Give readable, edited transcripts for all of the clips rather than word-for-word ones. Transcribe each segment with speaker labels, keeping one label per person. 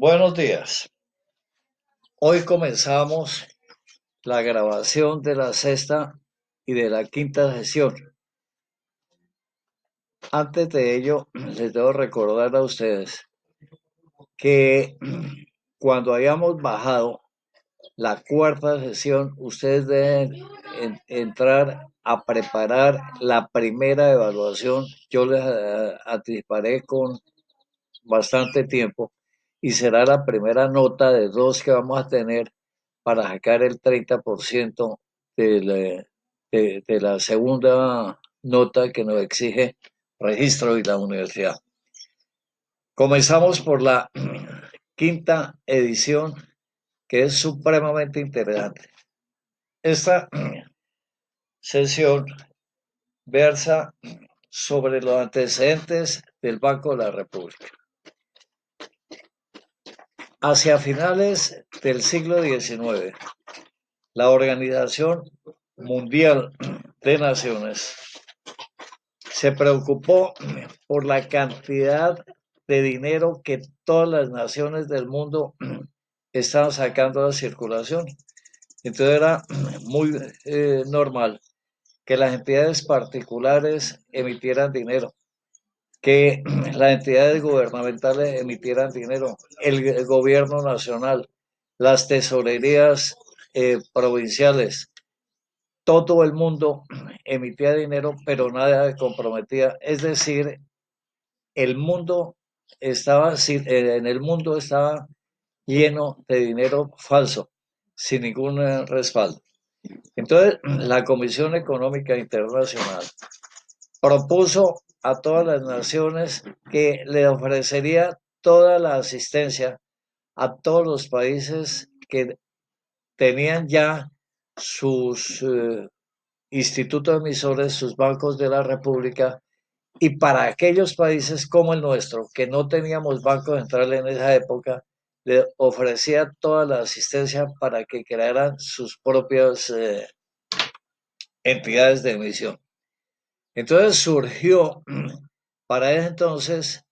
Speaker 1: Buenos días. Hoy comenzamos la grabación de la sexta y de la quinta sesión. Antes de ello, les debo recordar a ustedes que cuando hayamos bajado la cuarta sesión, ustedes deben entrar a preparar la primera evaluación. Yo les anticiparé con bastante tiempo y será la primera nota de dos que vamos a tener para sacar el 30% de la segunda nota que nos exige registro y la universidad. Comenzamos por la quinta edición, que es supremamente interesante. Esta sesión versa sobre los antecedentes del Banco de la República. Hacia finales del siglo XIX, la Organización Mundial de Naciones se preocupó por la cantidad de dinero que todas las naciones del mundo estaban sacando de circulación. Entonces era muy normal que las entidades particulares emitieran dinero, que las entidades gubernamentales emitieran dinero, el gobierno nacional, las tesorerías provinciales, todo el mundo emitía dinero, pero nada comprometía. Es decir, el mundo en el mundo estaba lleno de dinero falso, sin ningún respaldo. Entonces, la Comisión Económica Internacional propuso a todas las naciones que le ofrecería toda la asistencia a todos los países que tenían ya sus institutos emisores, sus bancos de la República, y para aquellos países como el nuestro, que no teníamos banco central en esa época, le ofrecía toda la asistencia para que crearan sus propias entidades de emisión. Entonces surgió para ese entonces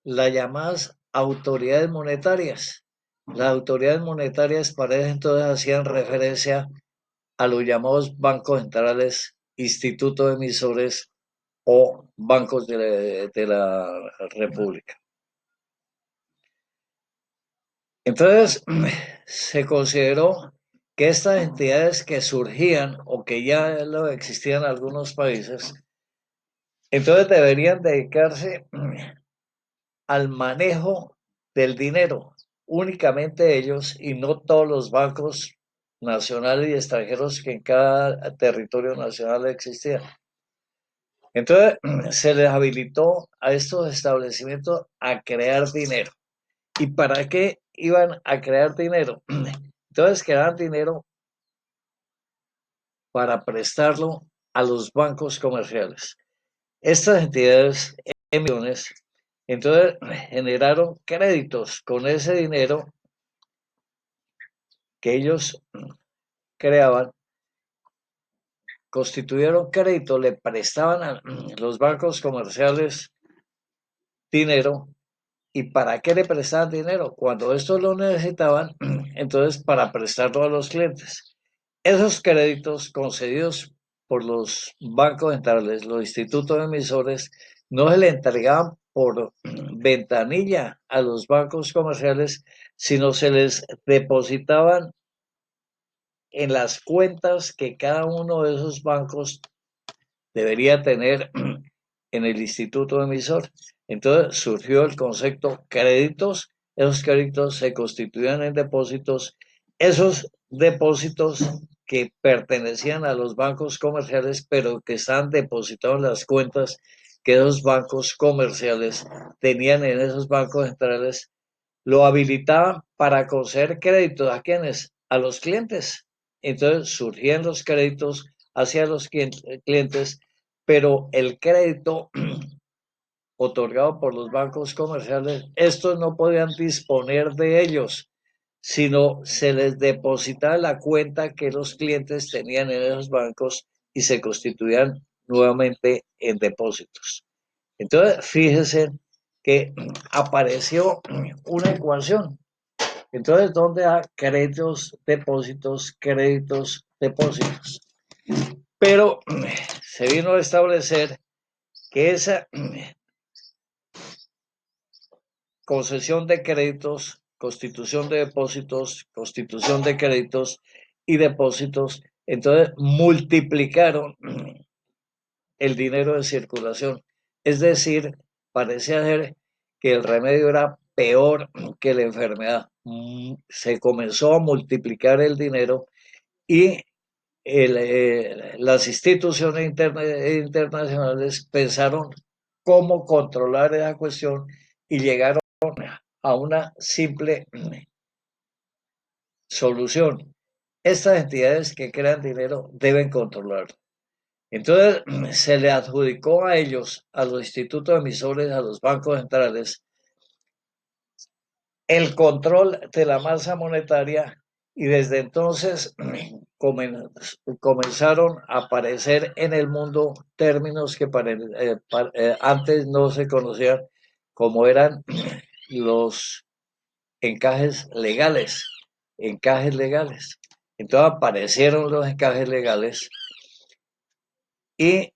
Speaker 1: las llamadas autoridades monetarias. Las autoridades monetarias para ese entonces hacían referencia a los llamados bancos centrales, institutos emisores o bancos de la República. Entonces, se consideró que estas entidades que surgían o que ya lo existían en algunos países, entonces deberían dedicarse al manejo del dinero, únicamente ellos y no todos los bancos nacionales y extranjeros que en cada territorio nacional existían. Entonces, se les habilitó a estos establecimientos a crear dinero. ¿Y para qué iban a crear dinero? Entonces, creaban dinero para prestarlo a los bancos comerciales. Estas entidades emisiones, entonces, generaron créditos con ese dinero que ellos creaban, constituyeron crédito, le prestaban a los bancos comerciales dinero. ¿Y para qué le prestaban dinero? Cuando estos lo necesitaban, entonces para prestarlo a los clientes. Esos créditos concedidos por los bancos centrales, los institutos emisores, no se le entregaban por ventanilla a los bancos comerciales, sino se les depositaban en las cuentas que cada uno de esos bancos debería tener en el instituto emisor. Entonces surgió el concepto créditos, esos créditos se constituían en depósitos, esos depósitos que pertenecían a los bancos comerciales, pero que están depositados en las cuentas que esos bancos comerciales tenían en esos bancos centrales, lo habilitaban para conceder créditos a quienes, a los clientes. Entonces surgían los créditos hacia los clientes, pero el crédito otorgado por los bancos comerciales, estos no podían disponer de ellos, sino se les depositaba la cuenta que los clientes tenían en esos bancos y se constituían nuevamente en depósitos. Entonces, fíjense que apareció una ecuación. Entonces, ¿dónde hay créditos, depósitos, créditos, depósitos? Pero se vino a establecer que esa concesión de créditos, constitución de depósitos, constitución de créditos y depósitos, entonces multiplicaron el dinero de circulación. Es decir, parecía ser que el remedio era peor que la enfermedad. Se comenzó a multiplicar el dinero y las instituciones internacionales pensaron cómo controlar esa cuestión y llegaron a una simple solución. Estas entidades que crean dinero deben controlar. Entonces se le adjudicó a ellos, a los institutos emisores, a los bancos centrales, el control de la masa monetaria y desde entonces comenzaron a aparecer en el mundo términos que antes no se conocían, como eran los encajes legales, encajes legales. Entonces aparecieron los encajes legales y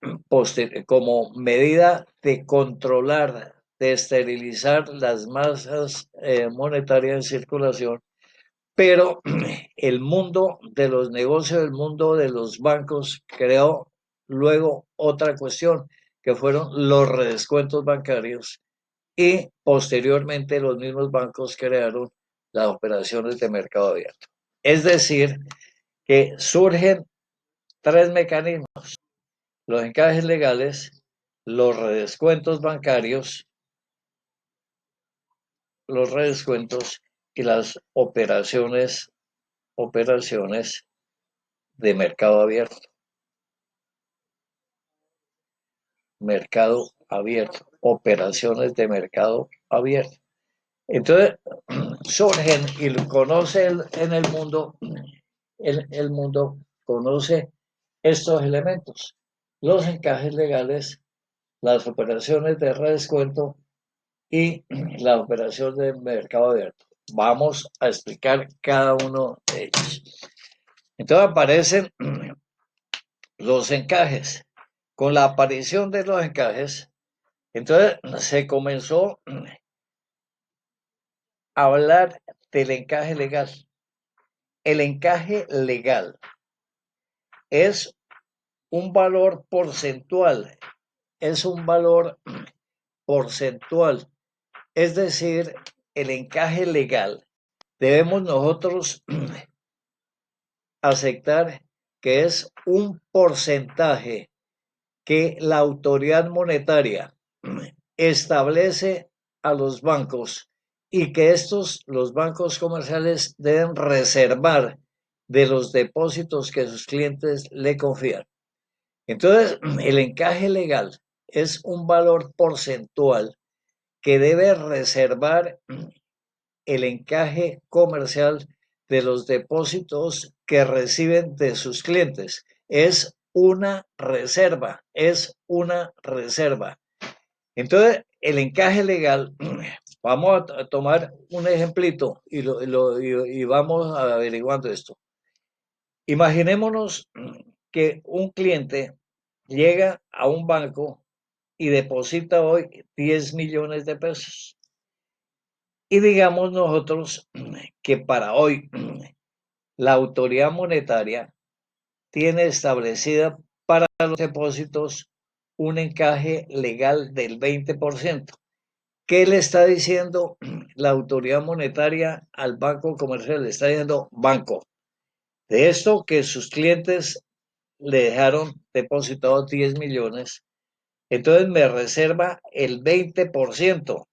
Speaker 1: como medida de controlar, de esterilizar las masas monetarias en circulación, pero el mundo de los negocios, el mundo de los bancos creó luego otra cuestión, que fueron los redescuentos bancarios y posteriormente los mismos bancos crearon las operaciones de mercado abierto. Es decir, que surgen tres mecanismos: los encajes legales, los redescuentos bancarios, los redescuentos y las operaciones de mercado abierto. Mercado abierto, operaciones de mercado abierto. Entonces, surgen y conoce en el mundo, el mundo conoce estos elementos: los encajes legales, las operaciones de redescuento y la operación de mercado abierto. Vamos a explicar cada uno de ellos. Entonces aparecen los encajes. Con la aparición de los encajes, entonces se comenzó a hablar del encaje legal. El encaje legal es un valor porcentual, es un valor porcentual, es decir, el encaje legal. Debemos nosotros aceptar que es un porcentaje que la autoridad monetaria establece a los bancos y que los bancos comerciales, deben reservar de los depósitos que sus clientes le confían. Entonces, el encaje legal es un valor porcentual que debe reservar el encaje comercial de los depósitos que reciben de sus clientes. Es una reserva, es una reserva. Entonces, el encaje legal, vamos a tomar un ejemplito y vamos averiguando esto. Imaginémonos que un cliente llega a un banco y deposita hoy 10 millones de pesos. Y digamos nosotros que para hoy la autoridad monetaria tiene establecida para los depósitos un encaje legal del 20%. ¿Qué le está diciendo la autoridad monetaria al banco comercial? Le está diciendo: banco, de esto que sus clientes le dejaron depositados 10 millones, entonces me reserva el 20%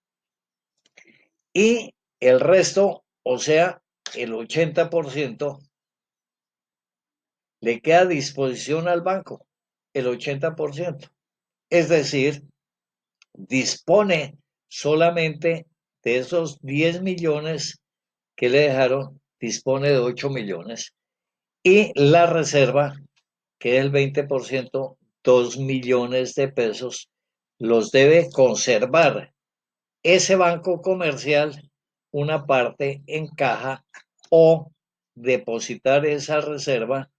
Speaker 1: y el resto, o sea, el 80%, le queda a disposición al banco, el 80%. Es decir, dispone solamente de esos 10 millones que le dejaron, dispone de 8 millones. Y la reserva, que es el 20%, 2 millones de pesos, los debe conservar ese banco comercial una parte en caja o depositar esa reserva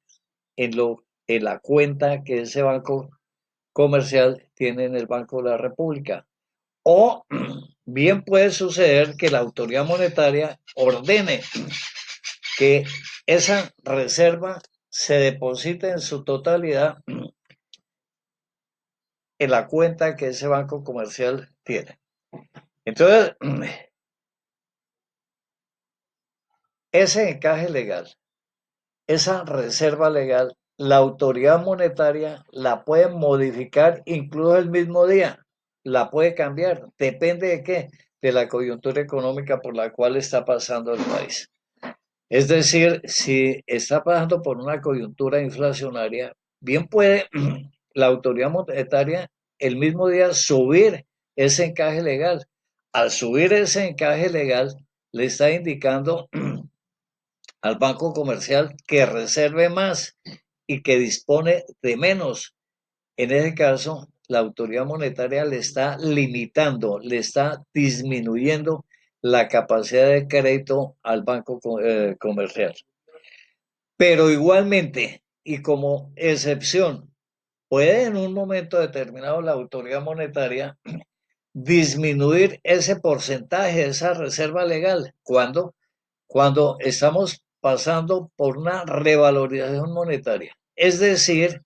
Speaker 1: en la cuenta que ese banco comercial tiene en el Banco de la República. O bien puede suceder que la autoridad monetaria ordene que esa reserva se deposite en su totalidad en la cuenta que ese banco comercial tiene. Entonces, ese encaje legal, esa reserva legal, la autoridad monetaria la puede modificar incluso el mismo día, la puede cambiar, depende de qué, de la coyuntura económica por la cual está pasando el país. Es decir, si está pasando por una coyuntura inflacionaria, bien puede la autoridad monetaria el mismo día subir ese encaje legal. Al subir ese encaje legal, le está indicando al banco comercial que reserve más y que dispone de menos. En ese caso, la autoridad monetaria le está limitando, le está disminuyendo la capacidad de crédito al banco comercial. Pero igualmente, y como excepción, puede en un momento determinado la autoridad monetaria disminuir ese porcentaje, esa reserva legal. Cuando estamos pasando por una revalorización monetaria. Es decir,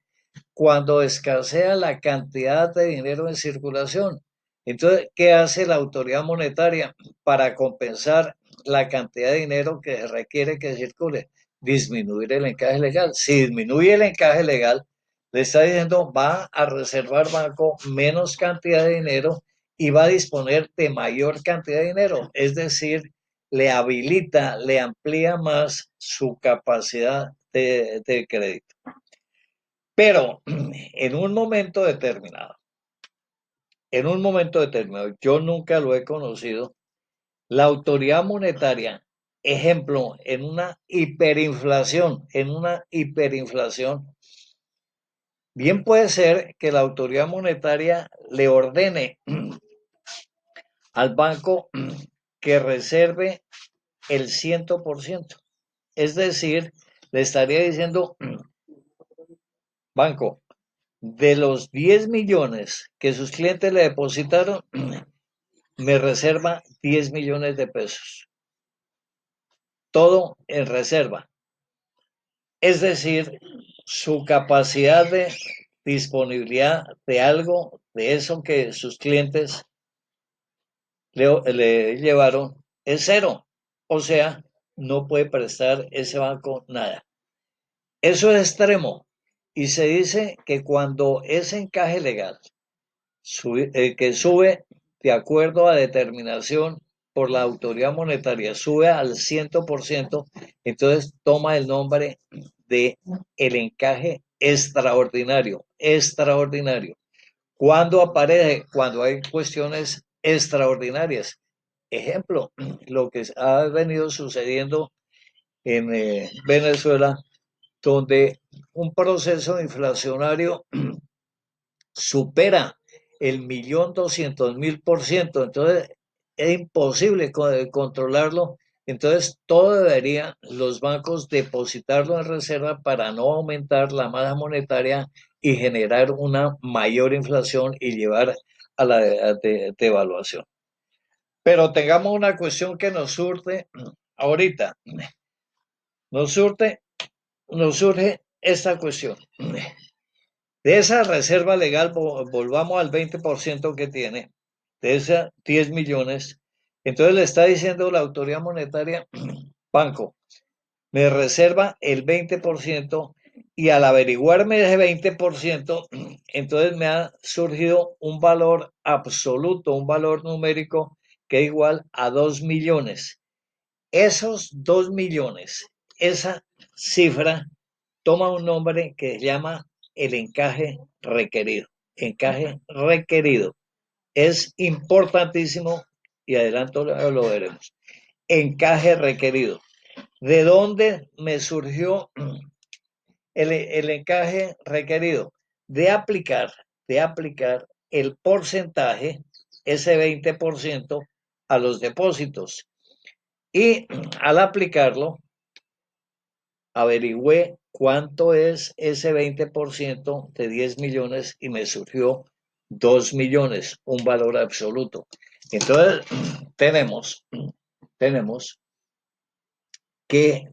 Speaker 1: cuando escasea la cantidad de dinero en circulación. Entonces, ¿qué hace la autoridad monetaria para compensar la cantidad de dinero que requiere que circule? Disminuir el encaje legal. Si disminuye el encaje legal, le está diciendo va a reservar banco menos cantidad de dinero y va a disponer de mayor cantidad de dinero. Es decir, le habilita, le amplía más su capacidad de crédito. Pero en un momento determinado, yo nunca lo he conocido, la autoridad monetaria, ejemplo, en una hiperinflación, bien puede ser que la autoridad monetaria le ordene al banco que reserve el 100%. Es decir, le estaría diciendo, banco, de los 10 millones que sus clientes le depositaron, me reserva 10 millones de pesos. Todo en reserva. Es decir, su capacidad de disponibilidad de algo, de eso que sus clientes le llevaron, es cero. O sea, no puede prestar ese banco nada. Eso es extremo. Y se dice que cuando ese encaje legal que sube de acuerdo a determinación por la autoridad monetaria, sube al 100%, entonces toma el nombre de el encaje extraordinario, extraordinario. ¿Cuándo aparece? Cuando hay cuestiones extraordinarias. Ejemplo, lo que ha venido sucediendo en Venezuela, donde un proceso inflacionario supera el 1.200.000%, entonces es imposible controlarlo, entonces todo debería los bancos depositarlo en reserva para no aumentar la masa monetaria y generar una mayor inflación y llevar a la devaluación. Pero tengamos una cuestión que nos surge ahorita, nos surge, nos surge esta cuestión. De esa reserva legal, volvamos al 20% que tiene, de esas 10 millones. Entonces le está diciendo la autoridad monetaria, banco, me reserva el 20% y al averiguarme ese 20%, entonces me ha surgido un valor absoluto, un valor numérico que es igual a 2 millones. Esos 2 millones, esa cifra toma un nombre que se llama el encaje requerido. Encaje requerido. Es importantísimo y adelanto lo veremos. Encaje requerido. ¿De dónde me surgió el encaje requerido? De aplicar el porcentaje, ese 20%, a los depósitos. Y al aplicarlo, averigüé cuánto es ese 20% de 10 millones y me surgió 2 millones, un valor absoluto. Entonces, tenemos, tenemos que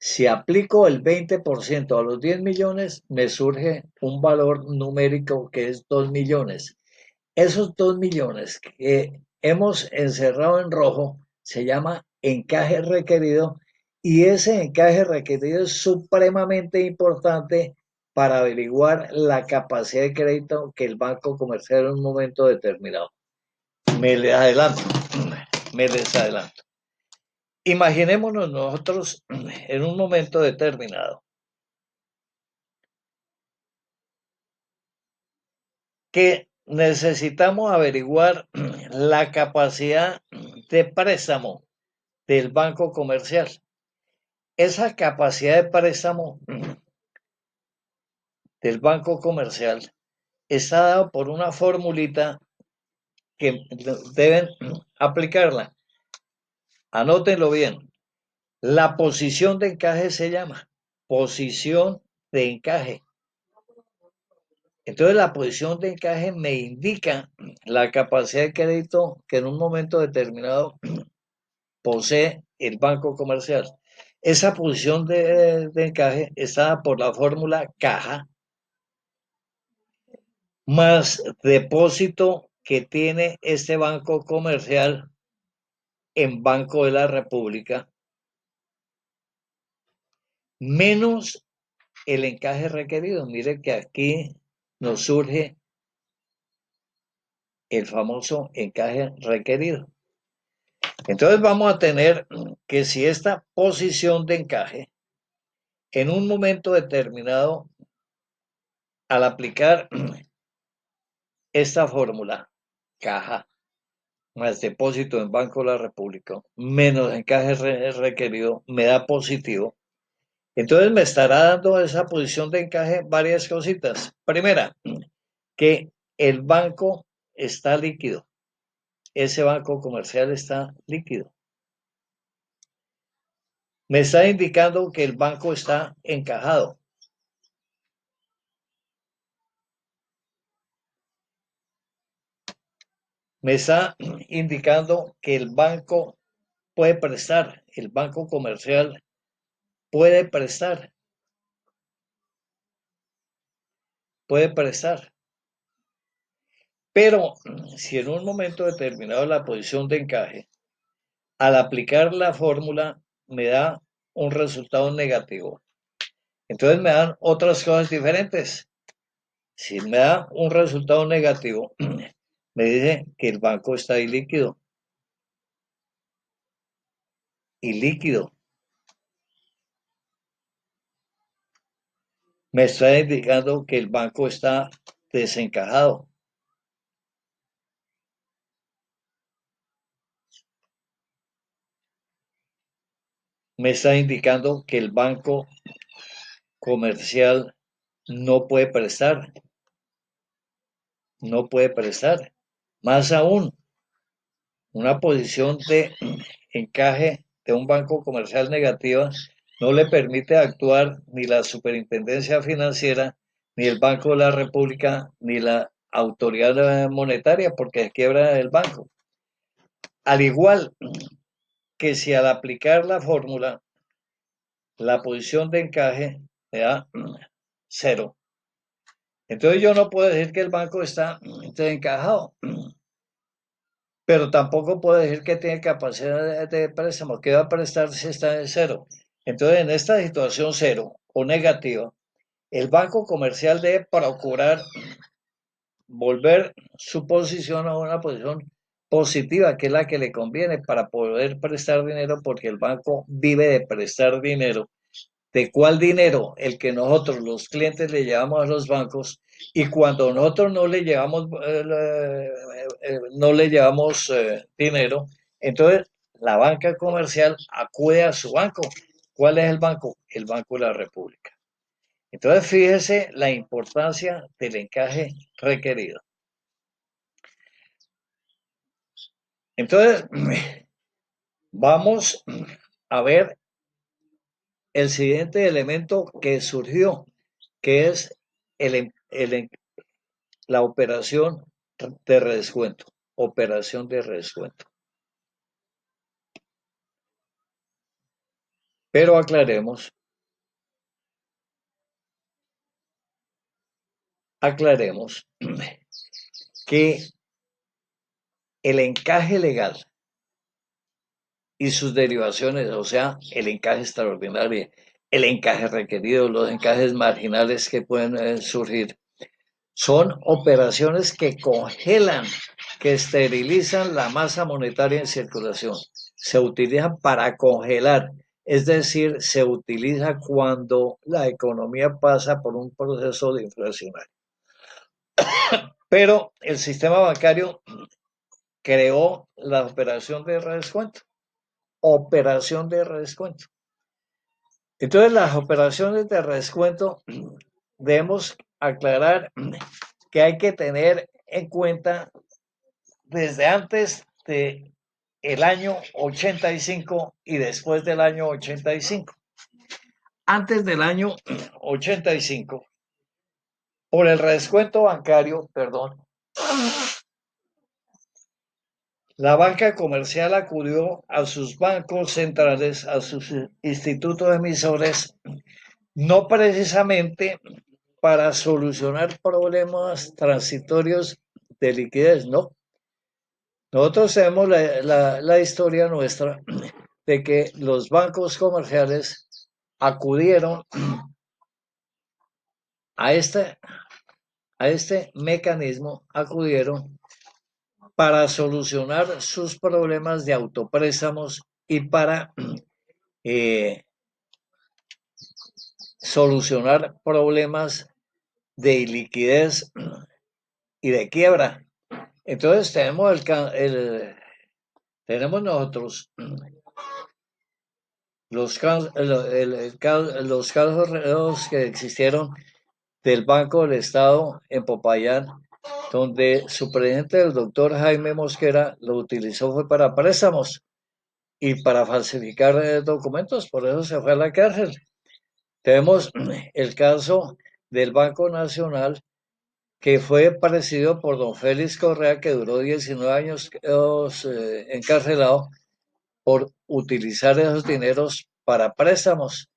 Speaker 1: si aplico el 20% a los 10 millones, me surge un valor numérico que es 2 millones. Esos 2 millones que hemos encerrado en rojo se llama encaje requerido y ese encaje requerido es supremamente importante para averiguar la capacidad de crédito que el banco comercial en un momento determinado. Me les adelanto, me les adelanto. Imaginémonos nosotros en un momento determinado que necesitamos averiguar la capacidad de préstamo del banco comercial. Esa capacidad de préstamo del banco comercial está dado por una formulita que deben aplicarla. Anótenlo bien. La posición de encaje se llama posición de encaje. Entonces la posición de encaje me indica la capacidad de crédito que en un momento determinado posee el banco comercial. Esa posición de encaje está por la fórmula caja más depósito que tiene este banco comercial en Banco de la República, menos el encaje requerido. Mire que aquí nos surge el famoso encaje requerido. Entonces vamos a tener que si esta posición de encaje en un momento determinado, al aplicar esta fórmula, caja más depósito en Banco de la República, menos encaje requerido, me da positivo. Entonces me estará dando esa posición de encaje varias cositas. Primera, que el banco está líquido. Ese banco comercial está líquido. Me está indicando que el banco está encajado. Me está indicando que el banco puede prestar, el banco comercial puede prestar, puede prestar. Pero si en un momento determinado la posición de encaje, al aplicar la fórmula, me da un resultado negativo, entonces me dan otras cosas diferentes. Si me da un resultado negativo, me dice que el banco está ilíquido. Ilíquido. Me está indicando que el banco está desencajado. Me está indicando que el banco comercial no puede prestar. No puede prestar. Más aún, una posición de encaje de un banco comercial negativa no le permite actuar ni la Superintendencia Financiera, ni el Banco de la República, ni la autoridad monetaria, porque es quiebra el banco. Al igual que si al aplicar la fórmula, la posición de encaje me da cero. Entonces yo no puedo decir que el banco está desencajado, pero tampoco puedo decir que tiene capacidad de préstamo, que va a prestar si está en cero. Entonces, en esta situación cero o negativa, el banco comercial debe procurar volver su posición a una posición positiva, que es la que le conviene para poder prestar dinero, porque el banco vive de prestar dinero. ¿De cuál dinero? El que nosotros, los clientes, le llevamos a los bancos, y cuando nosotros no le llevamos dinero, entonces la banca comercial acude a su banco. ¿Cuál es el banco? El Banco de la República. Entonces fíjese la importancia del encaje requerido. Entonces, Vamos a ver el siguiente elemento que surgió, que es la operación de redescuento. Operación de redescuento. Pero aclaremos que el encaje legal y sus derivaciones, o sea, el encaje extraordinario, el encaje requerido, los encajes marginales que pueden surgir, son operaciones que congelan, que esterilizan la masa monetaria en circulación. Se utilizan para congelar, es decir, se utiliza cuando la economía pasa por un proceso de inflacionario. Pero el sistema bancario creó la operación de redescuento. Operación de redescuento. Entonces, las operaciones de redescuento debemos aclarar que hay que tener en cuenta desde antes de el año 85 y después del año 85. Antes del año 85, por el redescuento bancario, perdón, la banca comercial acudió a sus bancos centrales, a sus institutos emisores, no precisamente para solucionar problemas transitorios de liquidez, no. Nosotros tenemos la historia nuestra de que los bancos comerciales acudieron a este, a este mecanismo, acudieron para solucionar sus problemas de autopréstamos y para eh, solucionar problemas de liquidez y de quiebra. Entonces tenemos nosotros los casos que existieron del Banco del Estado en Popayán, donde su presidente, el doctor Jaime Mosquera, lo utilizó fue para préstamos y para falsificar documentos, por eso se fue a la cárcel. Tenemos el caso del Banco Nacional, que fue presidido por don Félix Correa, que duró 19 años encarcelado por utilizar esos dineros para préstamos.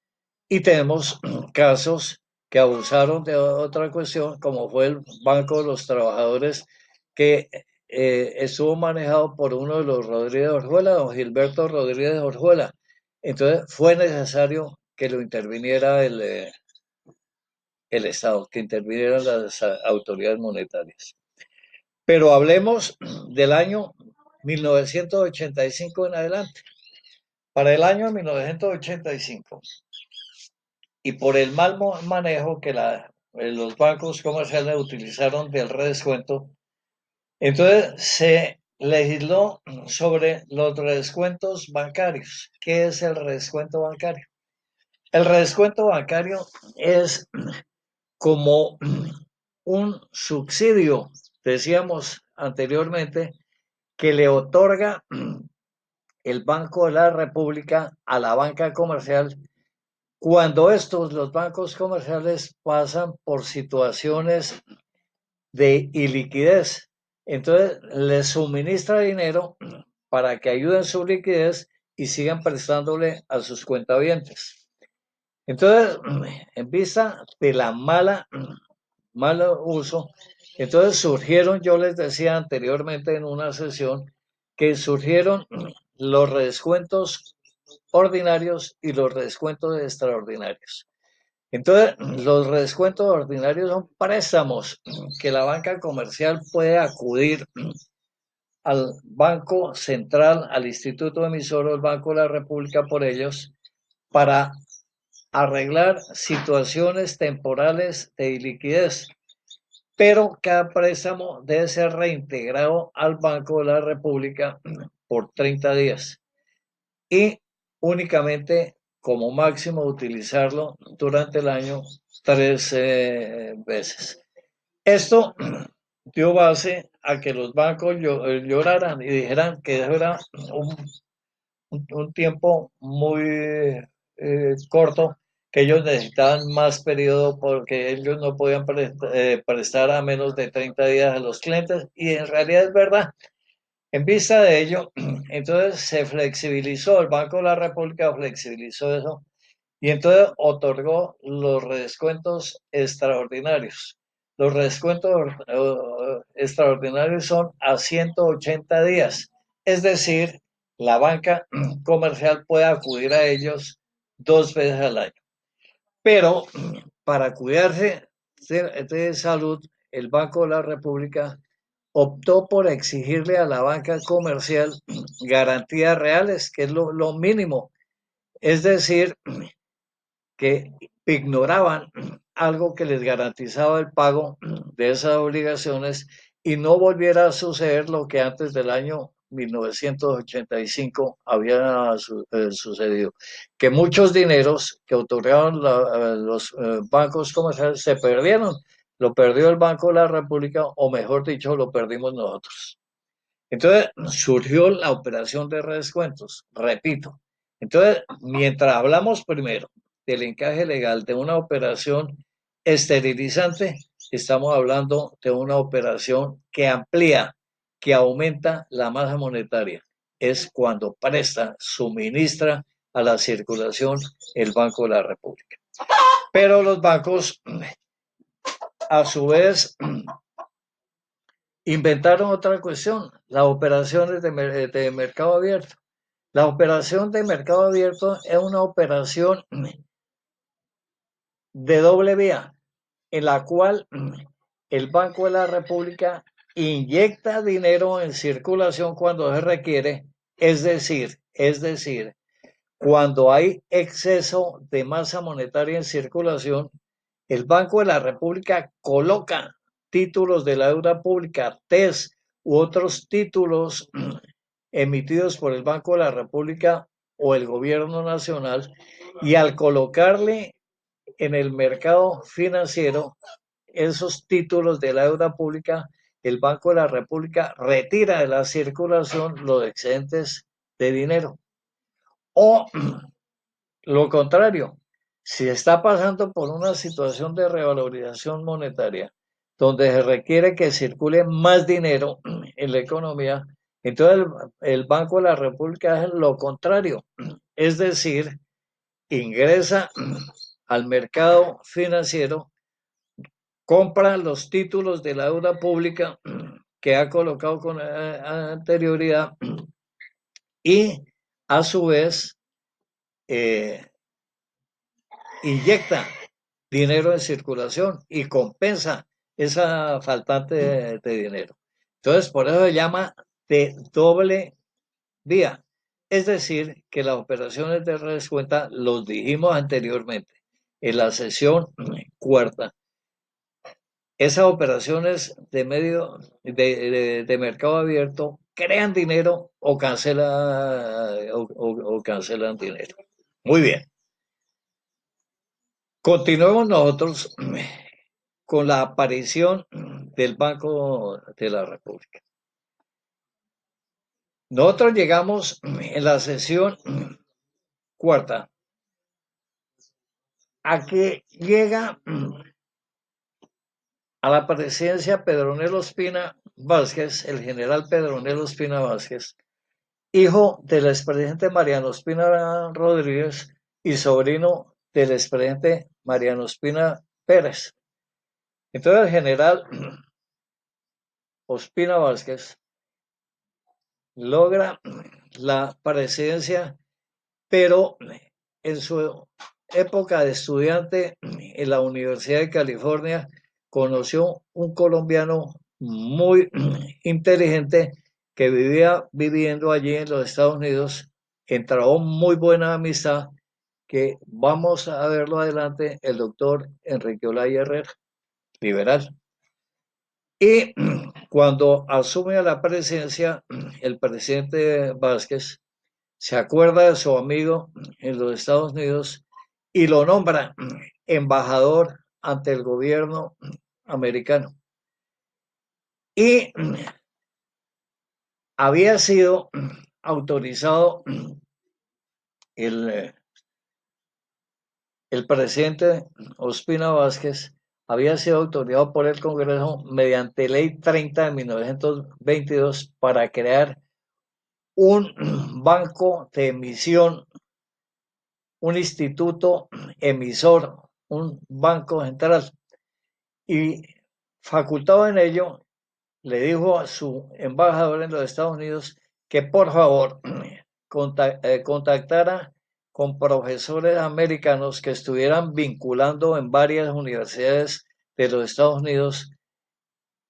Speaker 1: Y tenemos casos que abusaron de otra cuestión, como fue el Banco de los Trabajadores, que estuvo manejado por uno de los Rodríguez Orjuela, don Gilberto Rodríguez Orjuela. Entonces fue necesario que lo interviniera el Estado, que intervinieran las autoridades monetarias. Pero hablemos del año 1985 en adelante. Para el año 1985, y por el mal manejo que los bancos comerciales utilizaron del redescuento, entonces se legisló sobre los redescuentos bancarios. ¿Qué es el redescuento bancario? El redescuento bancario es como un subsidio, decíamos anteriormente, que le otorga el Banco de la República a la banca comercial cuando los bancos comerciales pasan por situaciones de iliquidez. Entonces les suministra dinero para que ayuden su liquidez y sigan prestándole a sus cuentavientes. Entonces, en vista de la malo uso, entonces surgieron, yo les decía anteriormente en una sesión, que surgieron los redescuentos ordinarios y los redescuentos extraordinarios. Entonces, los redescuentos ordinarios son préstamos que la banca comercial puede acudir al Banco Central, al Instituto Emisor o al Banco de la República por ellos para arreglar situaciones temporales de iliquidez, pero cada préstamo debe ser reintegrado al Banco de la República por 30 días y únicamente como máximo utilizarlo durante el año 3 veces. Esto dio base a que los bancos lloraran y dijeran que eso era un tiempo muy corto, que ellos necesitaban más periodo porque ellos no podían prestar a menos de 30 días a los clientes, y en realidad es verdad. En vista de ello, entonces se flexibilizó, el Banco de la República flexibilizó eso y entonces otorgó los descuentos extraordinarios. Los descuentos extraordinarios son a 180 días, es decir, la banca comercial puede acudir a ellos 2 veces al año. Pero para cuidarse de salud, el Banco de la República optó por exigirle a la banca comercial garantías reales, que es lo mínimo. Es decir, que ignoraban algo que les garantizaba el pago de esas obligaciones y no volviera a suceder lo que antes del año 1985 había sucedido, que muchos dineros que otorgaron los bancos comerciales se perdieron, lo perdió el Banco de la República, o mejor dicho, lo perdimos nosotros. Entonces surgió la operación de redescuentos, repito. Entonces, mientras hablamos primero del encaje legal de una operación esterilizante, estamos hablando de una operación que amplía, que aumenta la masa monetaria. Es cuando presta, suministra a la circulación el Banco de la República. Pero los bancos, a su vez, inventaron otra cuestión, las operaciones de mercado abierto. La operación de mercado abierto es una operación de doble vía, en la cual el Banco de la República inyecta dinero en circulación cuando se requiere, es decir, cuando hay exceso de masa monetaria en circulación, el Banco de la República coloca títulos de la deuda pública, TES, u otros títulos emitidos por el Banco de la República o el gobierno nacional, y al colocarle en el mercado financiero esos títulos de la deuda pública, el Banco de la República retira de la circulación los excedentes de dinero. O lo contrario, si está pasando por una situación de revalorización monetaria donde se requiere que circule más dinero en la economía, entonces el Banco de la República es lo contrario, es decir, ingresa al mercado financiero, compra los títulos de la deuda pública que ha colocado con anterioridad y a su vez eh, inyecta dinero en circulación y compensa esa faltante de dinero. Entonces, por eso se llama de doble vía. Es decir, que las operaciones de redescuenta, los dijimos anteriormente, en la sesión cuarta, esas operaciones de medio de mercado abierto crean dinero o cancelan dinero. Muy bien. Continuemos nosotros con la aparición del Banco de la República. Nosotros llegamos en la sesión cuarta a que llega a la presidencia Pedronel Ospina Vázquez, el general Pedronel Ospina Vázquez, hijo del expresidente Mariano Ospina Rodríguez y sobrino del expresidente Mariano Ospina Pérez. Entonces el general Ospina Vázquez logra la presidencia, pero en su época de estudiante en la Universidad de California conoció un colombiano muy inteligente que vivía viviendo allí en los Estados Unidos, entró muy buena amistad, que vamos a verlo adelante, el doctor Enrique Olaya Herrera, liberal. Y cuando asume la presidencia, el presidente Vázquez se acuerda de su amigo en los Estados Unidos y lo nombra embajador ante el gobierno americano. Y había sido autorizado el presidente Ospina Vázquez había sido autorizado por el Congreso mediante Ley 30 de 1922 para crear un banco de emisión, un instituto emisor, un banco central. Y facultado en ello, le dijo a su embajador en los Estados Unidos que por favor contactara con profesores americanos que estuvieran vinculando en varias universidades de los Estados Unidos,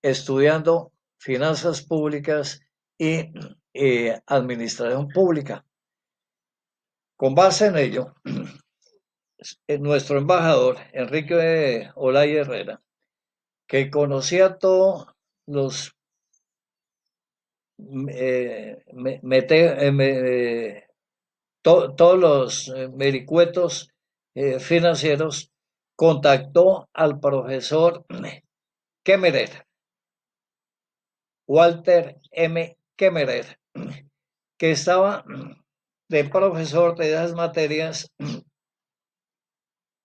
Speaker 1: estudiando finanzas públicas y administración pública. Con base en ello, nuestro embajador, Enrique Olaya Herrera, que conocía todos los todos los vericuetos financieros, contactó al profesor Kemmerer, Walter M. Kemmerer, que estaba de profesor de esas materias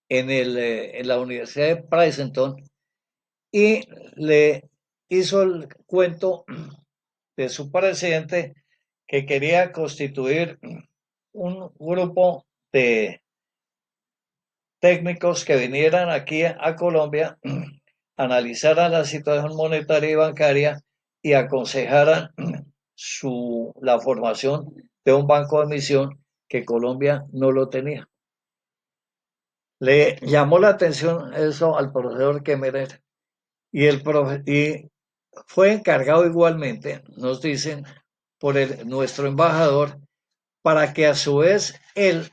Speaker 1: en la Universidad de Princeton, y le hizo el cuento de su presidente que quería constituir un grupo de técnicos que vinieran aquí a Colombia, analizaran la situación monetaria y bancaria y aconsejaran la formación de un banco de emisión que Colombia no lo tenía. Le llamó la atención eso al profesor Kemmerer y fue encargado igualmente, nos dicen, por nuestro embajador, para que a su vez él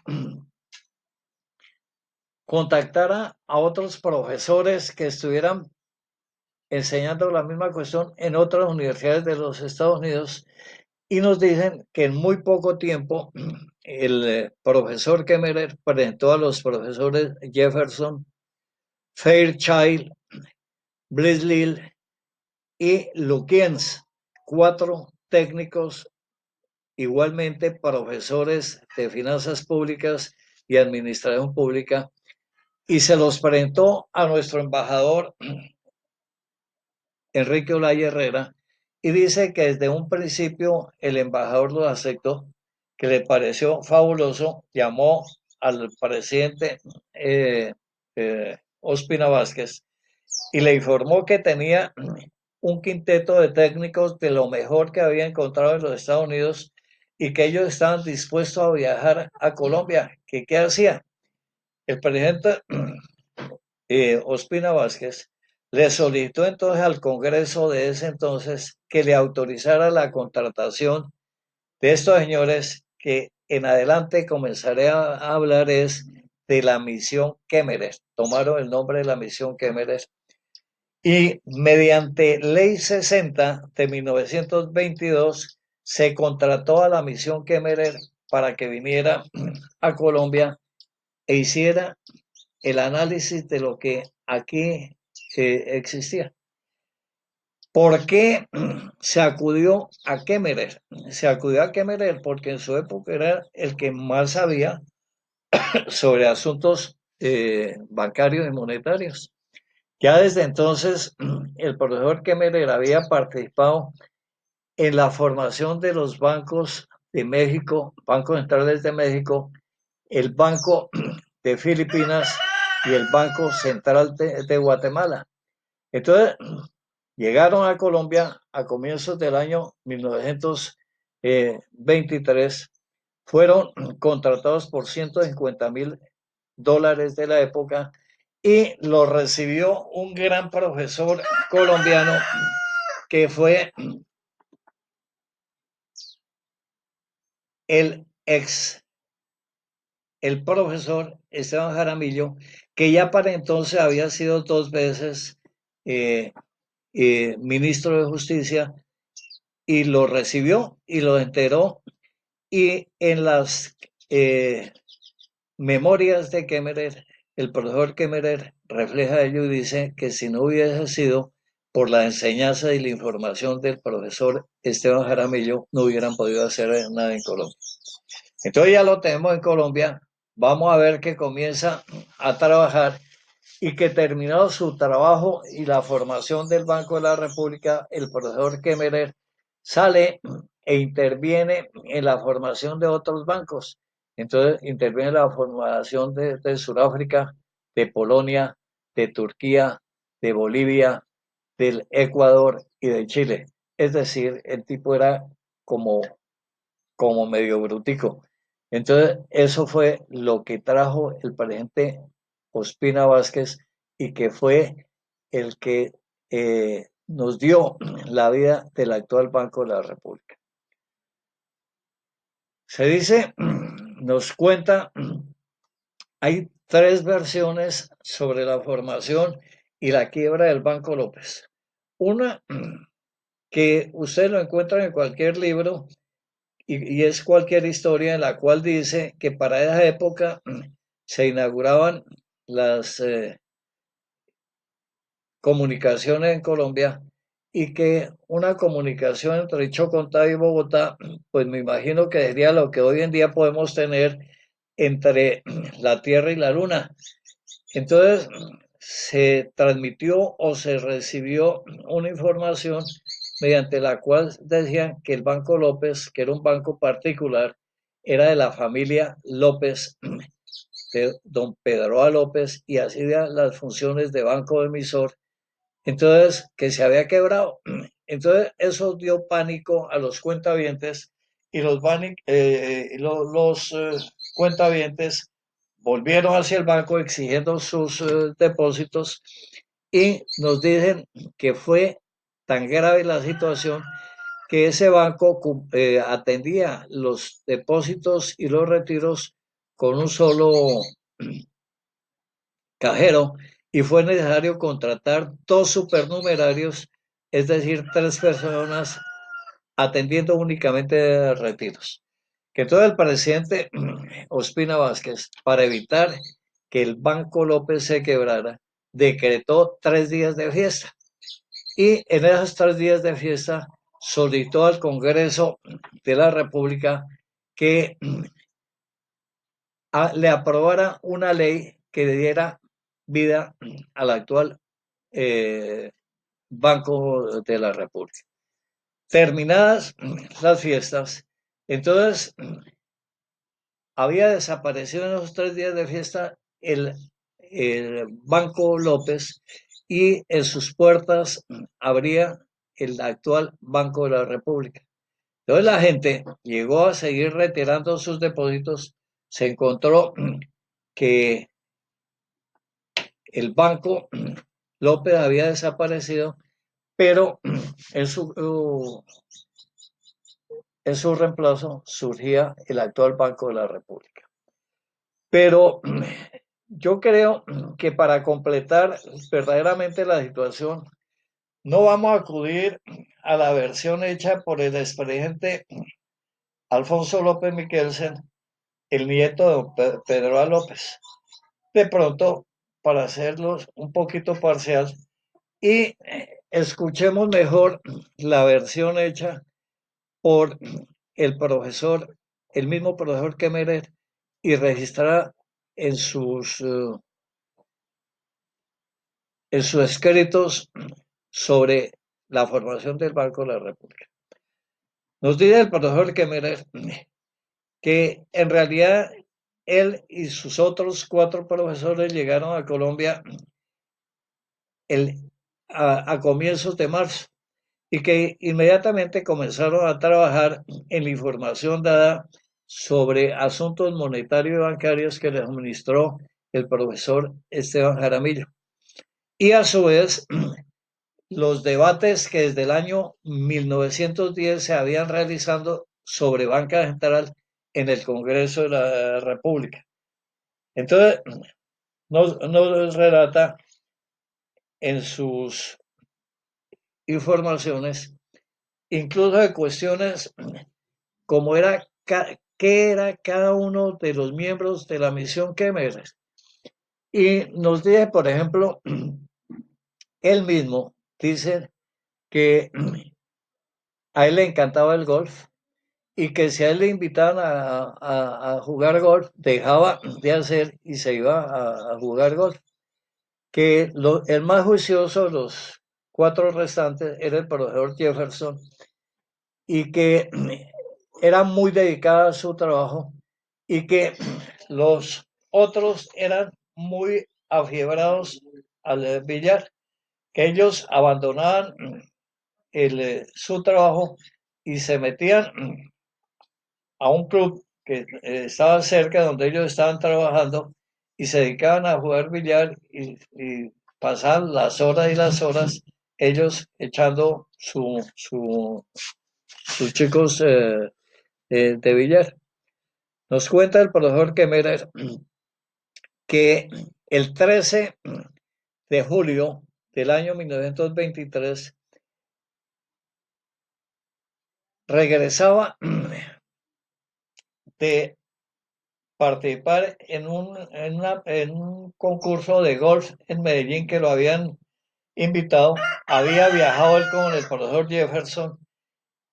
Speaker 1: contactara a otros profesores que estuvieran enseñando la misma cuestión en otras universidades de los Estados Unidos, y nos dicen que en muy poco tiempo el profesor Kemmerer presentó a los profesores Jefferson, Fairchild, Bliss y Lutyens, 4 técnicos igualmente profesores de finanzas públicas y administración pública, y se los presentó a nuestro embajador Enrique Olaya Herrera, y dice que desde un principio el embajador lo aceptó, que le pareció fabuloso, llamó al presidente Ospina Vázquez y le informó que tenía un quinteto de técnicos de lo mejor que había encontrado en los Estados Unidos y que ellos estaban dispuestos a viajar a Colombia. ¿Qué hacía? El presidente Ospina Vázquez le solicitó entonces al Congreso de ese entonces que le autorizara la contratación de estos señores, que en adelante comenzaré a hablar es de la misión Kemmerer. Tomaron el nombre de la misión Kemmerer y mediante Ley 60 de 1922 se contrató a la misión Kemmerer para que viniera a Colombia e hiciera el análisis de lo que aquí existía. ¿Por qué se acudió a Kemmerer? Se acudió a Kemmerer porque en su época era el que más sabía sobre asuntos bancarios y monetarios. Ya desde entonces, el profesor Kemmerer había participado en la formación de los bancos de México, bancos centrales de México, el Banco de Filipinas y el Banco Central de Guatemala. Entonces, llegaron a Colombia a comienzos del año 1923, fueron contratados por $150,000 de la época y lo recibió un gran profesor colombiano que fue el profesor Esteban Jaramillo, que ya para entonces había sido 2 veces ministro de Justicia, y lo recibió y lo enteró, y en las memorias de Kemmerer, el profesor Kemmerer refleja ello y dice que si no hubiese sido por la enseñanza y la información del profesor Esteban Jaramillo, no hubieran podido hacer nada en Colombia. Entonces ya lo tenemos en Colombia. Vamos a ver que comienza a trabajar y que terminado su trabajo y la formación del Banco de la República, el profesor Kemmerer sale e interviene en la formación de otros bancos. Entonces interviene en la formación de Sudáfrica, de Polonia, de Turquía, de Bolivia, del Ecuador y de Chile. Es decir, el tipo era como, como medio brutico. Entonces, eso fue lo que trajo el presidente Ospina Vázquez y que fue el que nos dio la vida del actual Banco de la República. Se dice, nos cuenta, hay tres versiones sobre la formación y la quiebra del Banco López. Una que usted lo encuentra en cualquier libro y es cualquier historia en la cual dice que para esa época se inauguraban las comunicaciones en Colombia y que una comunicación entre Chocontá y Bogotá, pues me imagino que sería lo que hoy en día podemos tener entre la Tierra y la Luna. Entonces, se transmitió o se recibió una información mediante la cual decían que el Banco López, que era un banco particular, era de la familia López, de don Pedro A. López, y hacía las funciones de banco emisor, entonces que se había quebrado. Entonces eso dio pánico a los cuentavientes y los cuentavientes volvieron hacia el banco exigiendo sus depósitos y nos dicen que fue tan grave la situación que ese banco atendía los depósitos y los retiros con un solo cajero y fue necesario contratar dos supernumerarios, es decir, tres personas atendiendo únicamente retiros. Que entonces el presidente Ospina Vázquez, para evitar que el Banco López se quebrara, decretó 3 días de fiesta. Y en esos 3 días de fiesta solicitó al Congreso de la República que le aprobara una ley que diera vida al actual eh, Banco de la República. Terminadas las fiestas, entonces había desaparecido en esos 3 días de fiesta el Banco López y en sus puertas habría el actual Banco de la República. Entonces la gente llegó a seguir retirando sus depósitos, se encontró que el Banco López había desaparecido, pero en su reemplazo surgía el actual Banco de la República. Pero yo creo que para completar verdaderamente la situación, no vamos a acudir a la versión hecha por el expresidente Alfonso López Miquelsen, el nieto de Pedro A. López. De pronto, para hacerlos un poquito parcial, y escuchemos mejor la versión hecha por el profesor, el mismo profesor Kemmerer, y registrar en sus escritos sobre la formación del Banco de la República. Nos dice el profesor Kemmerer que en realidad él y sus otros 4 profesores llegaron a Colombia a comienzos de marzo y que inmediatamente comenzaron a trabajar en la información dada sobre asuntos monetarios y bancarios que les administró el profesor Esteban Jaramillo. Y a su vez, los debates que desde el año 1910 se habían realizado sobre banca central en el Congreso de la República. Entonces, nos relata en sus informaciones, incluso de cuestiones como era qué era cada uno de los miembros de la misión Kemmerer. Y nos dice, por ejemplo, él mismo dice que a él le encantaba el golf y que si a él le invitaban a jugar golf, dejaba de hacer y se iba a jugar golf. Que el más juicioso de los cuatro restantes era el profesor Jefferson y que era muy dedicado a su trabajo y que los otros eran muy afiebrados al billar, que ellos abandonaban su trabajo y se metían a un club que estaba cerca donde ellos estaban trabajando y se dedicaban a jugar billar y pasaban las horas y las horas ellos echando sus chicos de billar. Nos cuenta el profesor Kemmerer que el 13 de julio del año 1923 regresaba de participar en un concurso de golf en Medellín que lo habían invitado. Había viajado él con el profesor Jefferson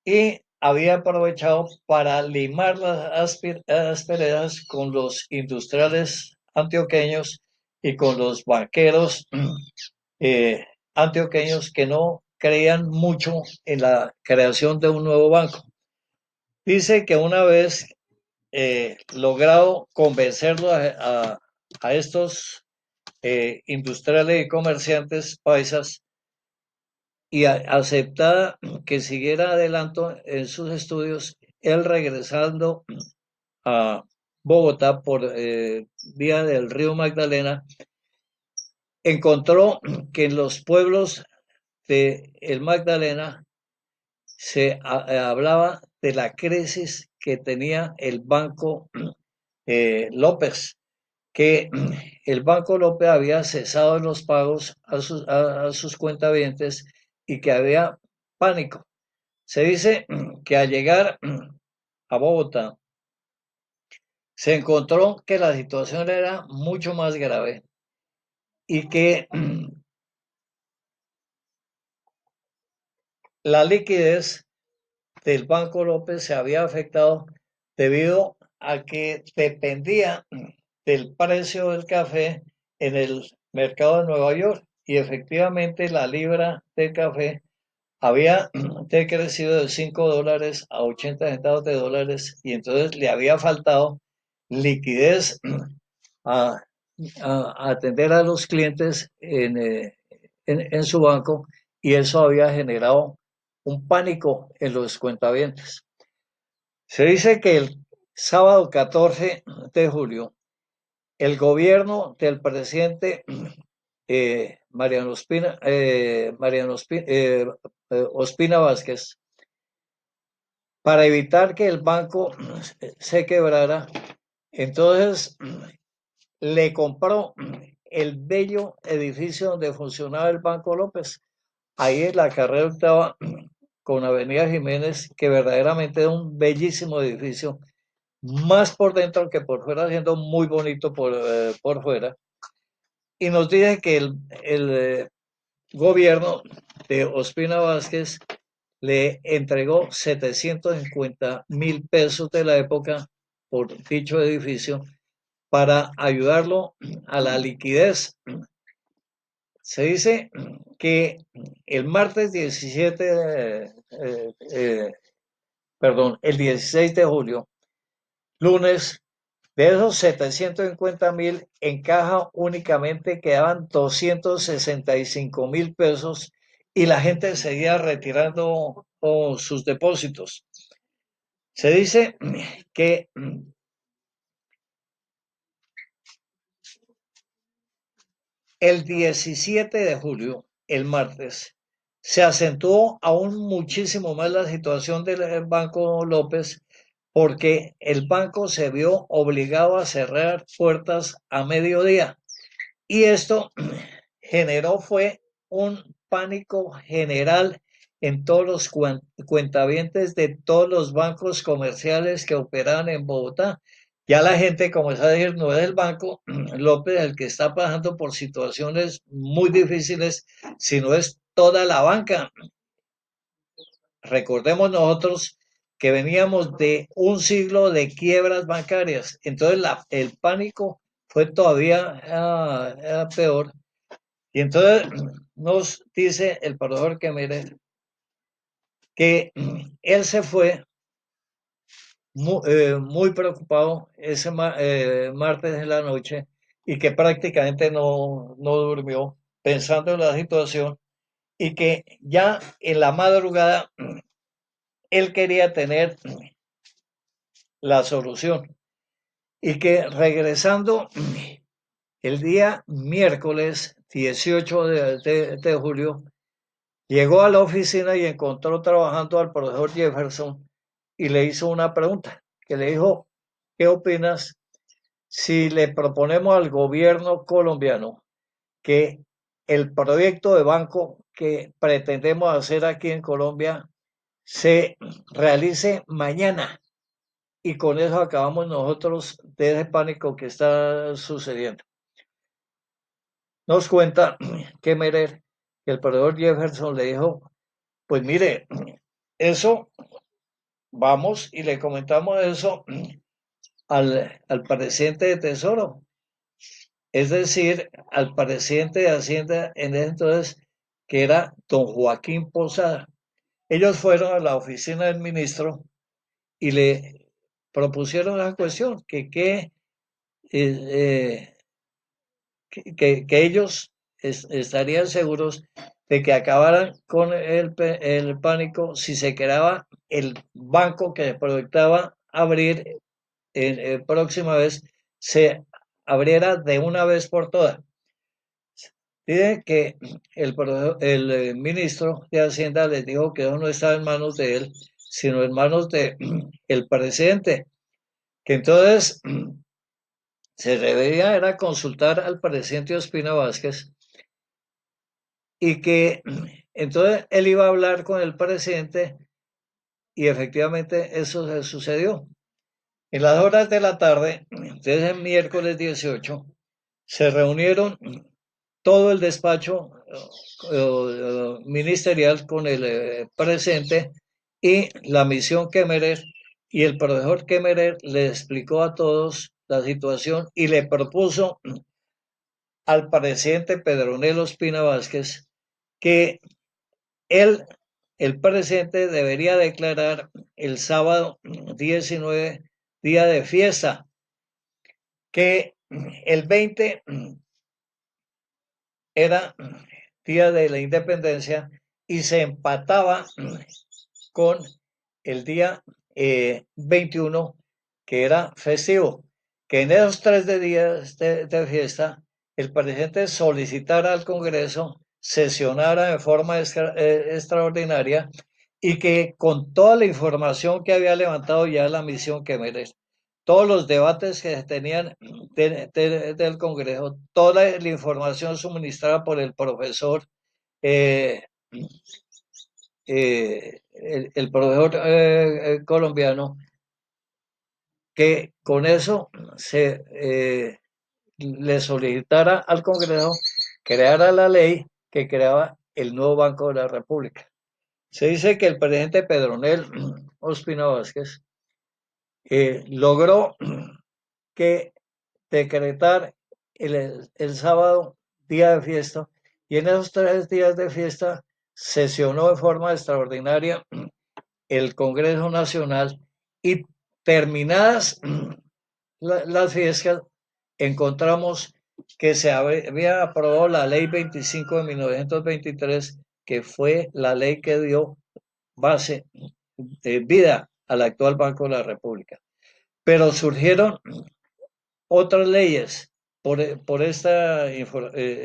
Speaker 1: y había aprovechado para limar las asperezas con los industriales antioqueños y con los banqueros eh, antioqueños que no creían mucho en la creación de un nuevo banco. Dice que una vez logrado convencerlo a estos industriales y comerciantes paisas y aceptada que siguiera adelante en sus estudios, él regresando a Bogotá por vía del río Magdalena, encontró que en los pueblos de el Magdalena se hablaba de la crisis que tenía el Banco López, que el Banco López había cesado en los pagos a sus cuentavientes y que había pánico. Se dice que al llegar a Bogotá se encontró que la situación era mucho más grave y que la liquidez del Banco López se había afectado debido a que dependía del precio del café en el mercado de Nueva York y efectivamente la libra de café había decrecido de $5 a 80 centavos de dólares y entonces le había faltado liquidez a, a atender a los clientes en su banco y eso había generado un pánico en los cuentavientes. Se dice que el sábado 14 de julio el gobierno del presidente Mariano Ospina, Ospina Vázquez, para evitar que el banco se quebrara, entonces le compró el bello edificio donde funcionaba el Banco López, ahí en la carrera octava con Avenida Jiménez, que verdaderamente es un bellísimo edificio, más por dentro que por fuera, siendo muy bonito por fuera. Y nos dice que el gobierno de Ospina Vázquez le entregó 750.000 pesos de la época por dicho edificio para ayudarlo a la liquidez. Se dice que el martes 17, el 16 de julio, lunes, de esos 750.000, en caja únicamente quedaban 265.000 pesos y la gente seguía retirando sus depósitos. Se dice que el 17 de julio, el martes, se acentuó aún muchísimo más la situación del Banco López porque el banco se vio obligado a cerrar puertas a mediodía. Y esto generó fue un pánico general en todos los cuentavientes de todos los bancos comerciales que operan en Bogotá. Ya la gente comenzó a decir, no es el Banco López el que está pasando por situaciones muy difíciles, sino es toda la banca. Recordemos nosotros que veníamos de un siglo de quiebras bancarias. Entonces el pánico fue todavía peor. Y entonces nos dice el proveedor que mire que él se fue muy preocupado ese martes en la noche y que prácticamente no durmió pensando en la situación y que ya en la madrugada él quería tener la solución y que regresando el día miércoles 18 de julio llegó a la oficina y encontró trabajando al profesor Jefferson y le hizo una pregunta, que le dijo, ¿qué opinas si le proponemos al gobierno colombiano que el proyecto de banco que pretendemos hacer aquí en Colombia se realice mañana? Y con eso acabamos nosotros de ese pánico que está sucediendo. Nos cuenta Kemmerer que el profesor Jefferson le dijo, pues mire, eso, vamos y le comentamos eso al presidente de Tesoro, es decir, al presidente de Hacienda en ese entonces, que era don Joaquín Posada. Ellos fueron a la oficina del ministro y le propusieron la cuestión, eh, que ellos estarían seguros de que acabaran con el pánico si se creaba el banco que proyectaba abrir en próxima vez, se abriera de una vez por todas. Dice que el ministro de Hacienda les dijo que eso no estaba en manos de él, sino en manos de el presidente, que entonces se debería era consultar al presidente Ospina Vázquez y que entonces él iba a hablar con el presidente y efectivamente eso se sucedió. En las horas de la tarde, desde el miércoles 18, se reunieron todo el despacho ministerial con el presidente y la misión Kemmerer, y el profesor Kemmerer le explicó a todos la situación y le propuso al presidente Pedronel Ospina Vázquez que él, el presidente, debería declarar el sábado 19 día de fiesta, que el 20 era día de la independencia y se empataba con el día 21, que era festivo, que en esos 3 días de fiesta el presidente solicitara al Congreso sesionara de forma extraordinaria y que con toda la información que había levantado ya la misión que merece, todos los debates que se tenían del Congreso, toda la información suministrada por el profesor, eh, el profesor colombiano, que con eso se le solicitara al Congreso creara la ley que creaba el nuevo Banco de la República. Se dice que el presidente Pedronel Ospina Vázquez logró que decretar el sábado día de fiesta y en esos 3 días de fiesta sesionó de forma extraordinaria el Congreso Nacional y terminadas las fiestas encontramos que se había aprobado la ley 25 de 1923, que fue la ley que dio base, vida al actual Banco de la República. Pero surgieron otras leyes por este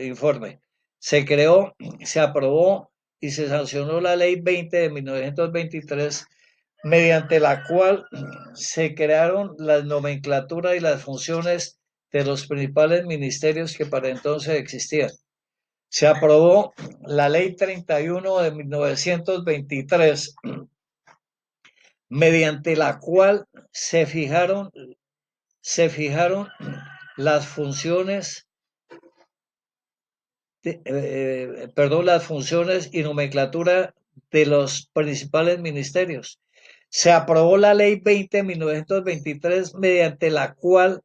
Speaker 1: informe. Se creó, se aprobó y se sancionó la ley 20 de 1923, mediante la cual se crearon las nomenclaturas y las funciones de los principales ministerios que para entonces existían. Se aprobó la ley 31 de 1923, mediante la cual se fijaron las funciones, las funciones y nomenclatura de los principales ministerios. Se aprobó la ley 20.1923 mediante la cual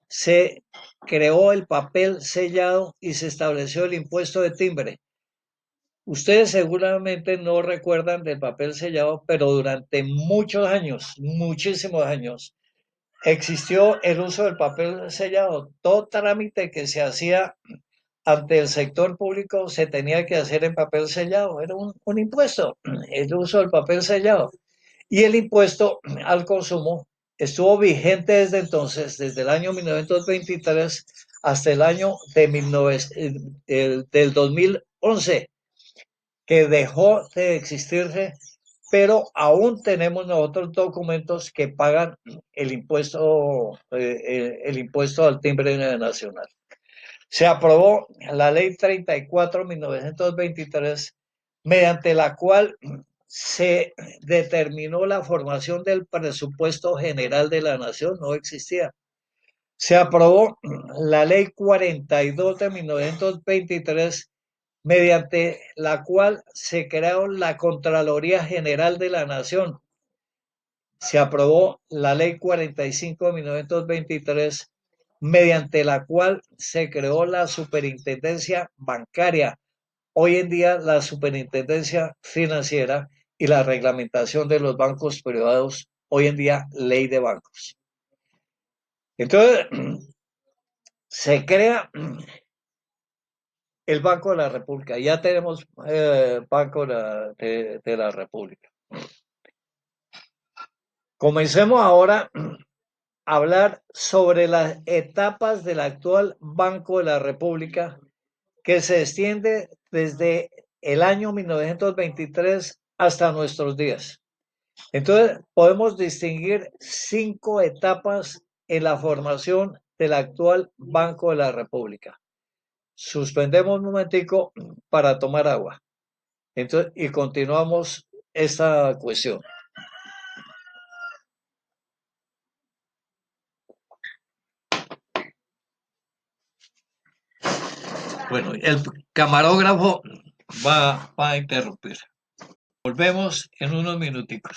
Speaker 1: se creó el papel sellado y se estableció el impuesto de timbre. Ustedes seguramente no recuerdan del papel sellado, pero durante muchos años, muchísimos años, existió el uso del papel sellado. Todo trámite que se hacía ante el sector público se tenía que hacer en papel sellado. Era un impuesto, el uso del papel sellado. Y el impuesto al consumo estuvo vigente desde entonces, desde el año 1923 hasta el año del 2011, que dejó de existirse, pero aún tenemos nosotros documentos que pagan el impuesto al timbre nacional. Se aprobó la ley 34.1923, mediante la cual se determinó la formación del presupuesto general de la nación, no existía. Se aprobó la ley 42 de 1923, mediante la cual se creó la Contraloría General de la Nación. Se aprobó la ley 45 de 1923, mediante la cual se creó la Superintendencia Bancaria, hoy en día la Superintendencia Financiera, y la reglamentación de los bancos privados, hoy en día Ley de Bancos. Entonces, se crea el Banco de la República. Ya tenemos Banco de la República. Comencemos ahora a hablar sobre las etapas del actual Banco de la República, que se extiende desde el año 1923 hasta nuestros días. Entonces, podemos distinguir 5 etapas en la formación del actual Banco de la República. Suspendemos un momentico para tomar agua. Entonces, y continuamos esta cuestión. Bueno, el camarógrafo va a interrumpir. Volvemos en unos minuticos.